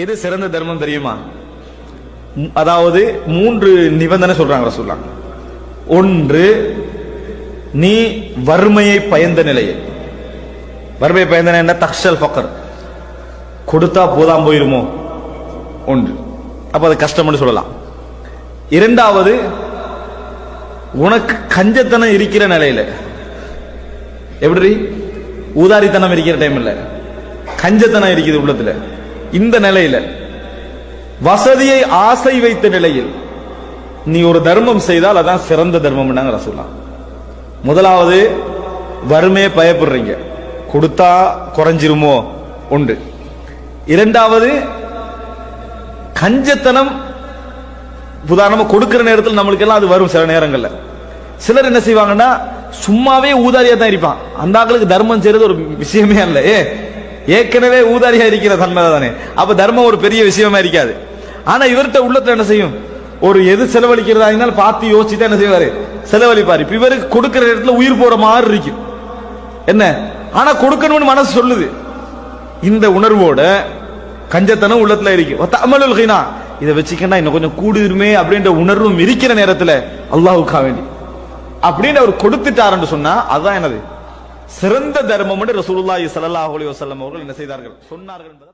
எது சிறந்த தர்மம் தெரியுமா? அதாவது 3 நிபந்தனை சொல்றாங்க ரசூலுல்லாஹ். ஒன்று, நீ வறுமையை பயந்த நிலையில். வறுமையை பயந்த என்ன? தக்ஷல் ஃபக்ர், கொடுத்தா போதாம் போயிருமோ ஒன்று, அப்ப அது கஷ்டம்னு சொல்லலாம். இரண்டாவது, உனக்கு கஞ்சத்தனம் இருக்கிற நிலையில. எப்படி? ஊதாரித்தனம் இருக்கிற டைம் இல்ல, கஞ்சத்தனம் இருக்குது உள்ளத்துல. இந்த நிலையில, வசதியை ஆசை வைத்த நிலையில் நீ ஒரு தர்மம் செய்தால் அதான் சிறந்த தர்மம் ரசூலுல்லாஹ். முதலாவது, வறுமையை பயப்படுறீங்க, கொடுத்தா குறைஞ்சிருமோ உண்டு. இரண்டாவது, கஞ்சத்தனம். உதாரணமா கொடுக்கிற நேரத்தில் நம்மளுக்கு எல்லாம் அது வரும். சில நேரங்கள்ல சிலர் என்ன செய்வாங்கன்னா, சும்மாவே ஊதாரியா தான் இருப்பான். அந்த ஆக்களுக்கு தர்மம் செய்யறது ஒரு விஷயமே அல்ல. ஏற்கனவே ஊதாரியா இருக்கிற தன்மை தானே, அப்ப தர்மம் ஒரு பெரிய விஷயமா இருக்காது. ஆனா இவர்கிட்ட உள்ளத்துல என்ன செய்யும், ஒரு எது செலவழிக்கிறதா இருந்தாலும் பார்த்து யோசிச்சுதான் என்ன செய்வாரு, செலவழிப்பாரு. இப்ப இவருக்கு கொடுக்கிற இடத்துல உயிர் போற மாதிரி இருக்கும் என்ன, ஆனா கொடுக்கணும்னு மனசு சொல்லுது. இந்த உணர்வோட கஞ்சத்தனம் உள்ளத்துல இருக்கு. இதை வச்சுக்கண்டா இன்னும் கொஞ்சம் கூடுமே அப்படின்ற உணர்வும் இருக்கிற நேரத்துல அல்லாஹ்வுக்காக வேண்டி அப்படின்னு அவர் கொடுத்துட்டாருன்னு சொன்னா அதுதான் என்னது சிறந்த தர்மம் என்று ரசூலுல்லாஹி ஸல்லல்லாஹு அலைஹி வஸல்லம் அவர்கள் என்ன செய்தார்கள், சொன்னார்கள் என்பதை